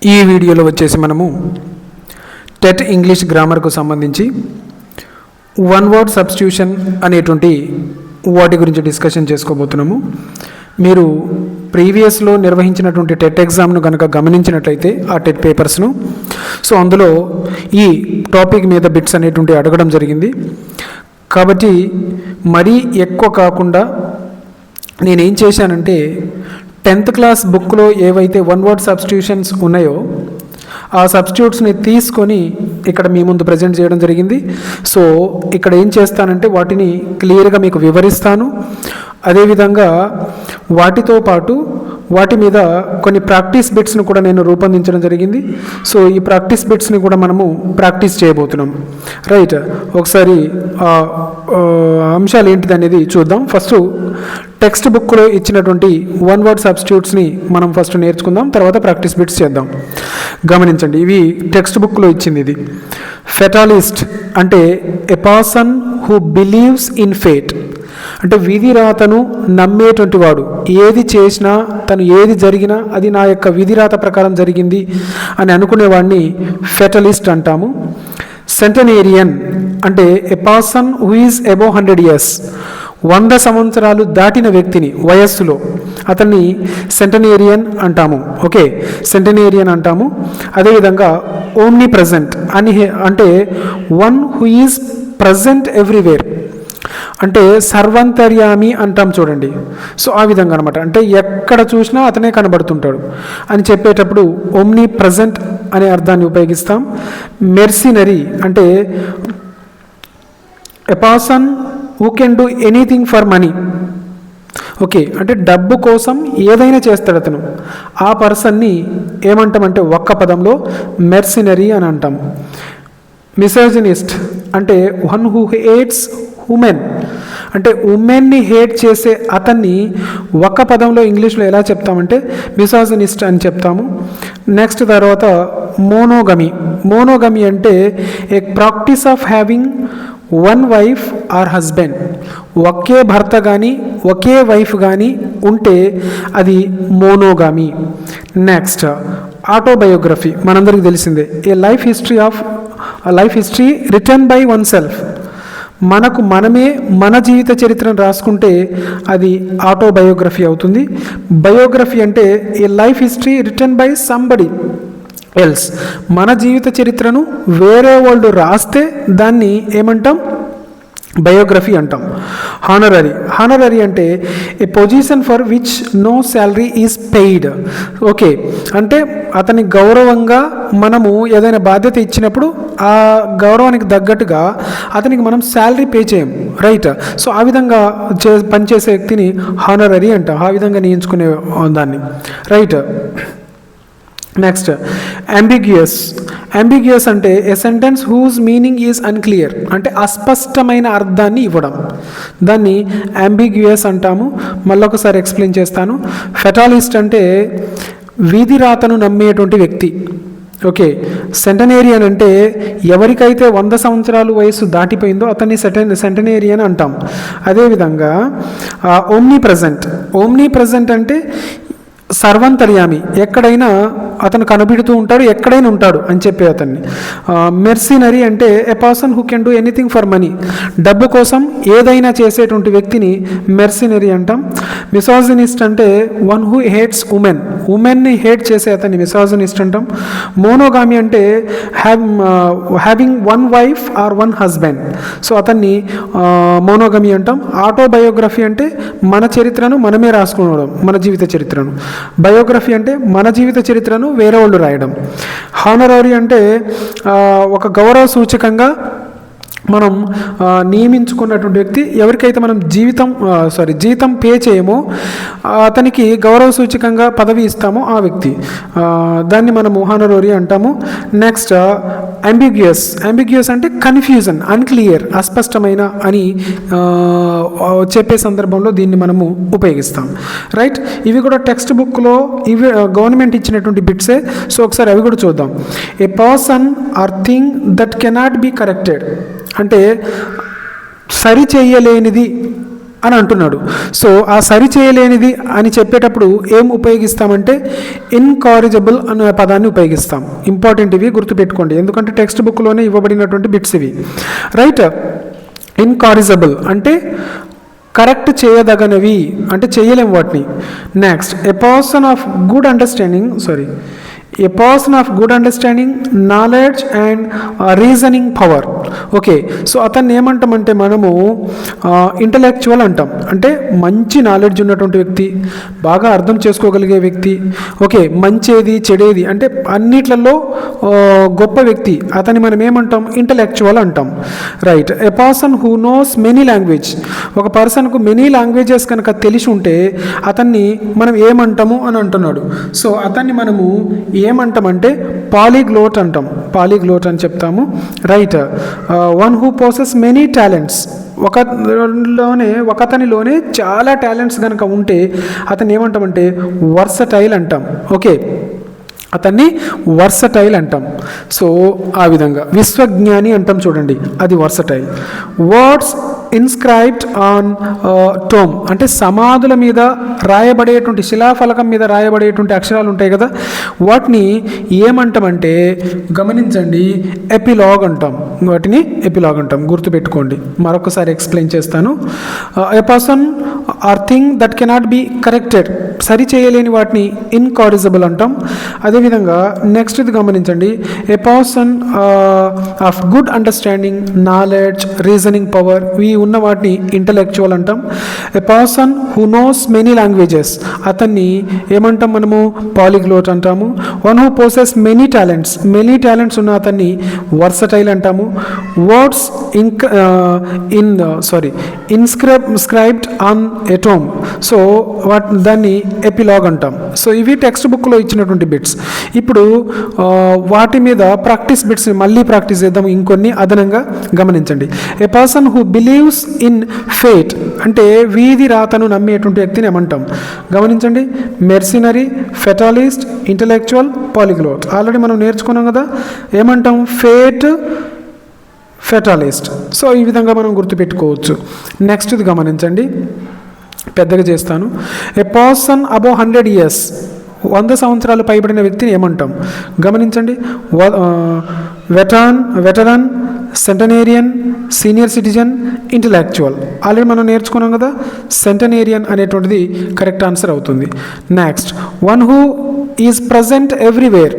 ఈ వీడియోలో వచ్చేసి మనము టెట్ ఇంగ్లీష్ గ్రామర్కు సంబంధించి వన్ వర్డ్ సబ్స్టిట్యూషన్ అనేటువంటి వాటి గురించి డిస్కషన్ చేసుకోబోతున్నాము. మీరు ప్రీవియస్లో నిర్వహించినటువంటి టెట్ ఎగ్జామ్ను కనుక గమనించినట్లయితే ఆ టెట్ పేపర్స్ను అందులో ఈ టాపిక్ మీద బిట్స్ అనేటువంటి అడగడం జరిగింది. కాబట్టి మరీ ఎక్కువ కాకుండా నేనేం చేశానంటే 10th క్లాస్ బుక్లో ఏవైతే వన్ వర్డ్ సబ్స్టిట్యూషన్స్ ఉన్నాయో ఆ సబ్స్టిట్యూట్స్ని తీసుకొని ఇక్కడ మీ ముందు ప్రజెంట్ చేయడం జరిగింది. ఇక్కడ ఏం చేస్తానంటే వాటిని క్లియర్గా మీకు వివరిస్తాను. అదేవిధంగా వాటితో పాటు వాటి మీద కొన్ని ప్రాక్టీస్ బిట్స్ను కూడా నేను రూపొందించడం జరిగింది. ఈ ప్రాక్టీస్ బిట్స్ని కూడా మనము ప్రాక్టీస్ చేయబోతున్నాం. రైట్, ఒకసారి అంశాలు ఏంటిది అనేది చూద్దాం. ఫస్ట్ టెక్స్ట్ బుక్లో ఇచ్చినటువంటి వన్ వర్డ్ సబ్స్టిట్యూట్స్ని మనం ఫస్ట్ నేర్చుకుందాం, తర్వాత ప్రాక్టీస్ బిట్స్ చేద్దాం. గమనించండి, ఇవి టెక్స్ట్ బుక్లో ఇచ్చింది. ఇది ఫెటాలిస్ట్ అంటే a person who believes in fate, అంటే విధిరాతను నమ్మేటువంటి వాడు. ఏది చేసినా తను ఏది జరిగినా అది నా యొక్క విధిరాత ప్రకారం జరిగింది అని అనుకునేవాడిని ఫెటలిస్ట్ అంటాము. సెంటనేరియన్ అంటే a person who is above 100 years, 100 సంవత్సరాలు దాటిన వ్యక్తిని వయస్సులో, అతన్ని సెంటనేరియన్ అంటాము. ఓకే, సెంటనేరియన్ అంటాము. అదేవిధంగా ఓమ్ని ప్రజెంట్ అని అంటే one who is present everywhere, అంటే సర్వంతర్యామి అంటాం చూడండి. ఆ విధంగా అనమాట, అంటే ఎక్కడ చూసినా అతనే కనబడుతుంటాడు అని చెప్పేటప్పుడు ఓమ్ని ప్రజెంట్ అనే అర్థాన్ని ఉపయోగిస్తాం. మెర్సినరీ అంటే a person who can do anything for money. Okay, అంటే డబ్బు కోసం ఏదైనా చేస్తాడు అతను. ఆ పర్సన్ని ఏమంటామంటే ఒక్క పదంలో మెర్సినరీ అని అంటాం. మిసోజినిస్ట్ అంటే వన్ హూ హేట్స్ ఉమెన్, అంటే ఉమెన్ని హేట్ చేసే అతన్ని ఒక్క పదంలో ఇంగ్లీష్లో ఎలా చెప్తామంటే మిసోజినిస్ట్ అని చెప్తాము. నెక్స్ట్ తర్వాత మోనోగమి అంటే a practice of having one wife or husband, ఒకే భర్త కానీ ఒకే వైఫ్ కానీ ఉంటే అది మోనోగామి. నెక్స్ట్ ఆటోబయోగ్రఫీ, మనందరికీ తెలిసిందే. A life history written by oneself, మనకు మనమే మన జీవిత చరిత్రను రాసుకుంటే అది ఆటోబయోగ్రఫీ అవుతుంది. బయోగ్రఫీ అంటే a life history written by somebody else, మన జీవిత చరిత్రను వేరే వాళ్ళు రాస్తే దాన్ని ఏమంటాం? బయోగ్రఫీ అంటాం. హానరరీ అంటే a position for which no salary is paid. Okay, అంటే అతని గౌరవంగా మనము ఏదైనా బాధ్యత ఇచ్చినప్పుడు ఆ గౌరవానికి తగ్గట్టుగా అతనికి మనం శాలరీ పే చేయం. రైట్, ఆ విధంగా పనిచేసే వ్యక్తిని హానరరీ అంటాం, ఆ విధంగా నియించుకునే దాన్ని. రైట్, నెక్స్ట్ అంబిగ్యూయస్ అంటే a sentence whose meaning is unclear, అంటే అస్పష్టమైన అర్థాన్ని ఇవ్వడం, దాన్ని అంబిగ్యూయస్ అంటాము. మళ్ళొకసారి ఎక్స్ప్లెయిన్ చేస్తాను. ఫెటాలిస్ట్ అంటే విధిరాతను నమ్మేటువంటి వ్యక్తి. ఓకే, సెంటనేరియన్ అంటే ఎవరికైతే 100 సంవత్సరాలు వయసు దాటిపోయిందో అతన్ని సెంటనేరియన్ అంటాం. అదేవిధంగా ఓమ్ని ప్రజెంట్ అంటే సర్వంతర్యామి, ఎక్కడైనా అతను కనబడుతూ ఉంటాడు, ఎక్కడైనా ఉంటాడు అని చెప్పే అతన్ని. మెర్సినరీ అంటే a person who can do anything for money, డబ్బు కోసం ఏదైనా చేసేటువంటి వ్యక్తిని మెర్సినరీ అంటాం. మిసోజినిస్ట్ అంటే వన్ హూ హేట్స్ ఉమెన్ని హేట్ చేసే అతన్ని మిసోజినిస్ట్ అంటాం. మోనోగామి అంటే having one wife are one husband, అతన్ని మోనోగమి అంటాం. ఆటోబయోగ్రఫీ అంటే మన చరిత్రను మనమే రాసుకోవడం, మన జీవిత చరిత్రను. బయోగ్రఫీ అంటే మన జీవిత చరిత్రను వేరే వాళ్ళు రాయడం. హానరరీ అంటే ఒక గౌరవ సూచకంగా మనం నియమించుకున్నటువంటి వ్యక్తి, ఎవరికైతే మనం జీతం పే చేయమో అతనికి గౌరవ సూచకంగా పదవి ఇస్తామో ఆ వ్యక్తి, దాన్ని మనము హానరరీ అంటాము. నెక్స్ట్ అంబిగ్యూయస్ అంటే కన్ఫ్యూజన్, అన్క్లియర్, అస్పష్టమైన అని చెప్పే సందర్భంలో దీన్ని మనము ఉపయోగిస్తాం. రైట్, ఇవి కూడా టెక్స్ట్ బుక్లో ఇవి గవర్నమెంట్ ఇచ్చినటువంటి బిట్సే. ఒకసారి అవి కూడా చూద్దాం. A person or thing that cannot be corrected, అంటే సరి చేయలేనిది అని అంటున్నాడు. సో ఆ సరి చేయలేనిది అని చెప్పేటప్పుడు ఏం ఉపయోగిస్తామంటే ఇన్కారిజబుల్ అనే పదాన్ని ఉపయోగిస్తాం. ఇంపార్టెంట్, ఇవి గుర్తుపెట్టుకోండి, ఎందుకంటే టెక్స్ట్ బుక్లోనే ఇవ్వబడినటువంటి బిట్స్ ఇవి. రైట్. ఇన్కారిజబుల్ అంటే కరెక్ట్ చేయదగనవి, అంటే చేయలేం వాటిని. Next, a person of good understanding knowledge and reasoning power. Okay, so అతన్ని ఏమంటామంటే మనము ఇంటలెక్చువల్ అంటాం. అంటే మంచి నాలెడ్జ్ ఉన్నటువంటి వ్యక్తి, బాగా అర్థం చేసుకోగలిగే వ్యక్తి. ఓకే, మంచేది చెడేది అంటే అన్నిట్లలో గొప్ప వ్యక్తి, అతన్ని మనం ఏమంటాం? ఇంటలెక్చువల్ అంటాం. Right. A person who knows many language. ఒక పర్సన్కు మెనీ లాంగ్వేజెస్ కనుక తెలిసి ఉంటే అతన్ని మనం ఏమంటాము అని అంటున్నాడు. సో అతన్ని మనము ఏమంటామంటే పాలీగ్లోట్ అంటాం. పాలీగ్లోట్ అని చెప్తాము. Right. One who possess many talents. ఒకతనిలోనే చాలా టాలెంట్స్ కనుక ఉంటే అతన్ని ఏమంటామంటే వర్సటైల్ అంటాం. ఓకే, అతన్ని వర్సటైల్ అంటాం. సో ఆ విధంగా విశ్వజ్ఞాని అంటాం చూడండి, అది versatile. Words inscribed on tome అంటే సమాధుల మీద రాయబడేటువంటి, శిలాఫలకం మీద రాయబడేటువంటి అక్షరాలు ఉంటాయి కదా, వాటిని ఏమంటామంటే గమనించండి ఎపిలాగ్ అంటాం. వాటిని ఎపిలాగ్ అంటాం, గుర్తుపెట్టుకోండి. మరొకసారి ఎక్స్ప్లెయిన్ చేస్తాను. A person or thing that cannot be corrected, సరి చేయలేని వాటిని ఇన్కారిజబుల్ అంటాం. అదేవిధంగా నెక్స్ట్ ఇది గమనించండి, a person of good understanding knowledge reasoning power, ఈ ఉన్న వాటిని ఇంటలెక్చువల్ అంటాం. A person who knows many languages, అతన్ని ఏమంటాం మనము? పాలీగ్లోట్ అంటాము. One who possess many talents ఉన్న అతన్ని వర్సటైల్ అంటాము. Words inscribed on a tomb, so దాన్ని ఎపిలాగ్ అంటాం. సో ఇవి టెక్స్ట్ బుక్లో ఇచ్చినటువంటి బిట్స్. ఇప్పుడు వాటి మీద ప్రాక్టీస్ బిట్స్ మళ్ళీ ప్రాక్టీస్ చేద్దాం, ఇంకొన్ని అదనంగా గమనించండి. A person who believes in fate అంటే వీధి రాతను నమ్మేటువంటి వ్యక్తిని ఏమంటాం? గమనించండి, mercenary, fatalist, intellectual, polyglot. Already మనం నేర్చుకున్నాం కదా, ఏమంటాం? ఫేట్, ఫెటాలిస్ట్. సో ఈ విధంగా మనం గుర్తుపెట్టుకోవచ్చు. నెక్స్ట్ ఇది గమనించండి, పెద్దగా చేస్తాను. ఏ పర్సన్ అబౌవ్ 100 years 100 సంవత్సరాలు పైబడిన వ్యక్తిని ఏమంటాం? గమనించండి, veteran, centenarian, senior citizen, intellectual. Already మనం నేర్చుకున్నాం కదా, సెంటనేరియన్ అనేటువంటిది కరెక్ట్ ఆన్సర్ అవుతుంది. Next, one who is present everywhere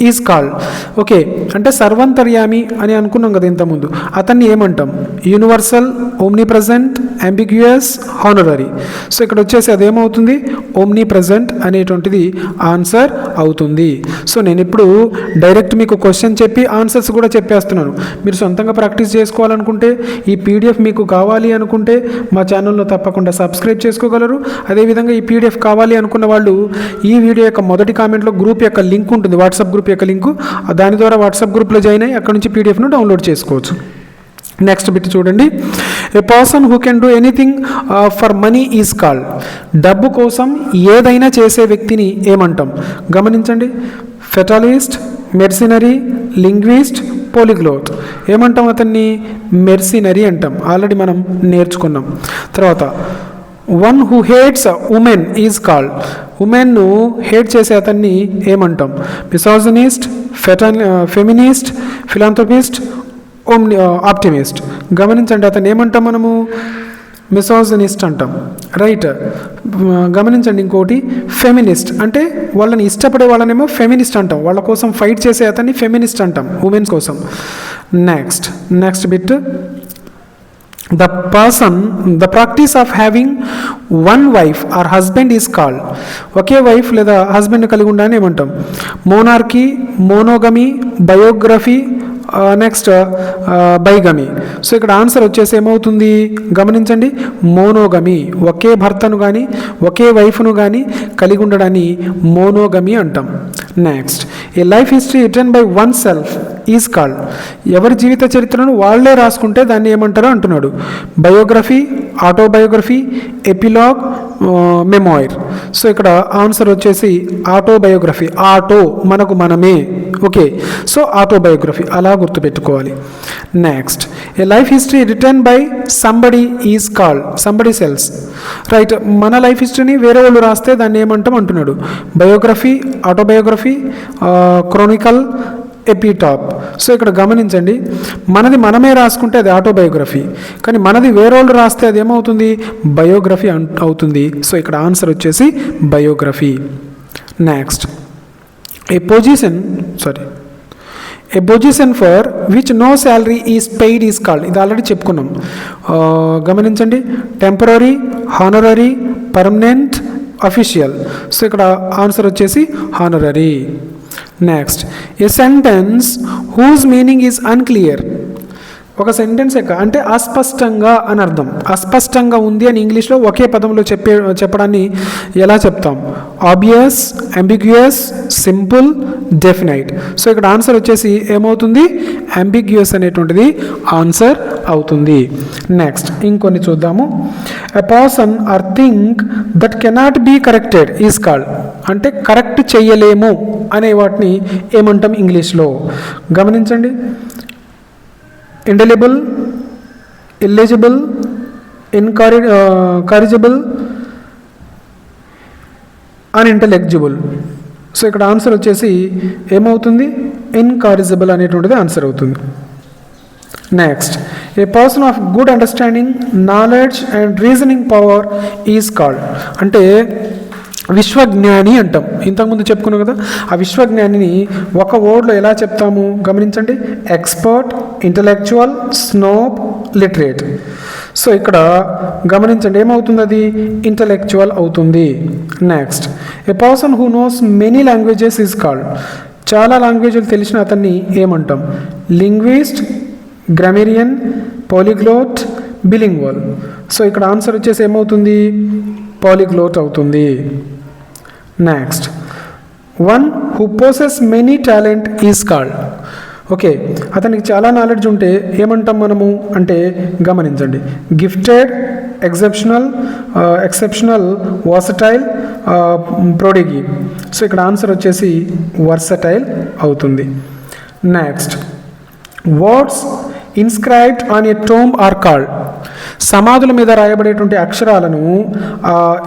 is called. Okay, అంటే సర్వంతర్యామి అని అనుకున్నాం కదా ఇంతకుముందు, అతన్ని ఏమంటాం? Universal, omnipresent, ambiguous, honorary. So ఇక్కడ వచ్చేసి అదేమవుతుంది? ఓమ్నీ ప్రజెంట్ అనేటువంటిది ఆన్సర్ అవుతుంది. సో నేను ఇప్పుడు డైరెక్ట్ మీకు క్వశ్చన్ చెప్పి ఆన్సర్స్ కూడా చెప్పేస్తున్నాను. మీరు సొంతంగా ప్రాక్టీస్ చేసుకోవాలనుకుంటే, ఈ పీడిఎఫ్ మీకు కావాలి అనుకుంటే మా ఛానల్లో తప్పకుండా సబ్స్క్రైబ్ చేసుకోగలరు. అదేవిధంగా ఈ పీడిఎఫ్ కావాలి అనుకున్న వాళ్ళు ఈ వీడియో యొక్క మొదటి కామెంట్లో గ్రూప్ యొక్క లింక్ ఉంటుంది, వాట్సాప్ గ్రూప్ యొక్క లింకు, దాని ద్వారా వాట్సాప్ గ్రూప్లో జాయిన్ అయ్యి అక్కడ నుంచి పీడిఎఫ్ను డౌన్లోడ్ చేసుకోవచ్చు. నెక్స్ట్ బిట్ చూడండి, a person who can do anything for money is called. డబ్బు కోసం ఏదైనా చేసే వ్యక్తిని ఏమంటాం? గమనించండి, ఫెటాలిస్ట్, మెర్సినరీ, లింగ్విస్ట్, పోలిగ్లోట్. ఏమంటాం అతన్ని? మెర్సినరీ అంటాం, ఆల్రెడీ మనం నేర్చుకున్నాం. తర్వాత one who hates women is called. ఉమెన్ను హేట్ చేసే అతన్ని ఏమంటాం? Misogynist, feminist, philanthropist, optimist. గమనించండి, అతను ఏమంటాం మనము? మిసోజినిస్ట్ అంటాం. రైట్. గమనించండి ఇంకోటి, ఫెమినిస్ట్ అంటే వాళ్ళని ఇష్టపడే వాళ్ళనేమో ఫెమినిస్ట్ అంటాం, వాళ్ళ కోసం ఫైట్ చేసే అతన్ని ఫెమినిస్ట్ అంటాం, ఉమెన్స్ కోసం. Next bit, the practice of having one wife or husband is called. ఒకే వైఫ్ లేదా హస్బెండ్ కలిగి ఉండాలని ఏమంటాం? Monarchy, monogamy, biography, next bigamy. So ఇక్కడ ఆన్సర్ వచ్చేసి ఏమవుతుంది? గమనించండి, మోనోగమీ. ఒకే భర్తను కానీ ఒకే వైఫ్ను కానీ కలిగి ఉండడాన్ని మోనోగమీ అంటాం. Next, a life history written by oneself is called. ఎవరి జీవిత చరిత్రను వాళ్ళే రాసుకుంటే దాన్ని ఏమంటారో అంటున్నాడు. Biography, autobiography, epilogue, memoir. So ఇక్కడ ఆన్సర్ వచ్చేసి ఆటోబయోగ్రఫీ. ఆటో మనకు మనమే. ఓకే, సో ఆటోబయోగ్రఫీ అలా గుర్తుపెట్టుకోవాలి. Next, a life history written by somebody is called somebody else. Right, మన లైఫ్ హిస్టరీని వేరే వాళ్ళు రాస్తే దాన్ని ఏమంటాం అంటున్నాడు. Biography, autobiography, chronicle, epitaph. So ఇక్కడ గమనించండి, మనది మనమే రాసుకుంటే అది ఆటోబయోగ్రఫీ, కానీ మనది వేరే వాళ్ళు రాస్తే అది ఏమవుతుంది, బయోగ్రఫీ అవుతుంది. సో ఇక్కడ ఆన్సర్ వచ్చేసి biography. Next, a position for which no salary is paid is called. ఇది ఆల్రెడీ చెప్పుకున్నాం. గమనించండి, temporary, honorary, permanent, official. So ఇక్కడ ఆన్సర్ వచ్చేసి honorary. Next, a sentence whose meaning is unclear. ఒక సెంటెన్స్ అంటే అస్పష్టంగా అని అర్థం. అస్పష్టంగా ఉంది అని ఇంగ్లీష్లో ఒకే పదంలో చెప్పడాన్ని ఎలా చెప్తాం? Obvious, ambiguous, simple, definite. So ఇక్కడ ఆన్సర్ వచ్చేసి ఏమవుతుంది, అంబిగ్యూయస్ అనేటువంటిది ఆన్సర్ అవుతుంది. నెక్స్ట్, ఇంకొన్ని చూద్దాము. A person or thing that cannot be corrected is called. అంటే కరెక్ట్ చేయలేము అనే వాటిని ఏమంటాం ఇంగ్లీష్లో? గమనించండి, indelible, illegible, incorrigible, unintelligible. So ఇక్కడ ఆన్సర్ వచ్చేసి ఏమవుతుంది, ఇన్కారిజిబుల్ అనేటువంటిది ఆన్సర్ అవుతుంది. Next, a person of good understanding, knowledge and reasoning power is called. అంటే విశ్వజ్ఞాని అంటాం. ఇంతకుముందు చెప్పుకున్నాం కదా, ఆ విశ్వజ్ఞానిని ఒక వర్డ్లో ఎలా చెప్తాము? గమనించండి, expert, intellectual, snob, literate. So ఇక్కడ గమనించండి, ఏమవుతుంది, అది ఇంటలెక్చువల్ అవుతుంది. Next, a person who knows many languages is called. చాలా లాంగ్వేజ్లు తెలిసిన అతన్ని ఏమంటాం? Linguist, grammarian, polyglot, bilingual. So ఇక్కడ ఆన్సర్ వచ్చేసి ఏమవుతుంది, పాలిగ్లోట్ అవుతుంది. Next, one who possess many talent is called. Okay, అతనికి చాలా నాలెడ్జ్ ఉంటే ఏమంటాం మనము అంటే, గమనించండి, gifted, exceptional, versatile, prodigy. So ఇక్కడ ఆన్సర్ వచ్చేసి వర్సటైల్ అవుతుంది. Next, words inscribed on a tomb are called. సమాధుల మీద రాయబడేటువంటి అక్షరాలను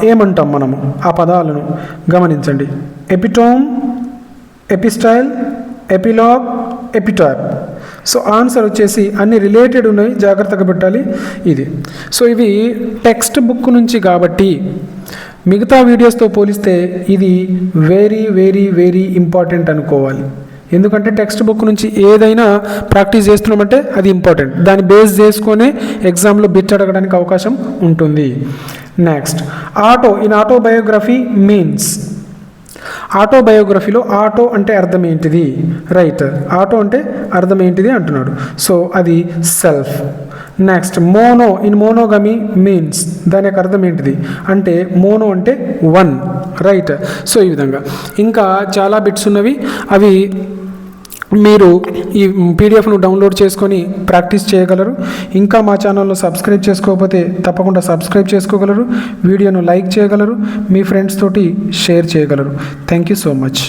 ఏమంటాం మనము? ఆ పదాలను గమనించండి, epitome, epistyle, epilogue, epitaph. So answer వచ్చేసి అన్ని రిలేటెడ్ ఉన్నాయి, జాగ్రత్తగా పెట్టాలి ఇది. సో ఇవి టెక్స్ట్ బుక్ నుంచి కాబట్టి మిగతా వీడియోస్తో పోలిస్తే ఇది వెరీ వెరీ వెరీ ఇంపార్టెంట్ అనుకోవాలి. ఎందుకంటే టెక్స్ట్ బుక్ నుంచి ఏదైనా ప్రాక్టీస్ చేస్తున్నామంటే అది ఇంపార్టెంట్. దాన్ని బేస్ చేసుకొని ఎగ్జామ్లో బిట్ అడగడానికి అవకాశం ఉంటుంది. Next, auto in autobiography means. ఆటోబయోగ్రఫీలో ఆటో అంటే అర్థం ఏంటిది? రైట్, ఆటో అంటే అర్థం ఏంటిది అంటున్నాడు. సో అది self. Next, mono in monogamy means. దాని యొక్క అర్థం ఏంటిది అంటే మోనో అంటే వన్. రైట్, సో ఈ విధంగా ఇంకా చాలా బిట్స్ ఉన్నవి. అవి మీరు ఈ పీడిఎఫ్ను డౌన్లోడ్ చేసుకొని ప్రాక్టీస్ చేయగలరు. ఇంకా మా ఛానల్లో సబ్స్క్రైబ్ చేసుకోకపోతే తప్పకుండా సబ్స్క్రైబ్ చేసుకోగలరు. వీడియోను లైక్ చేయగలరు, మీ ఫ్రెండ్స్ తోటి షేర్ చేయగలరు. Thank you so much.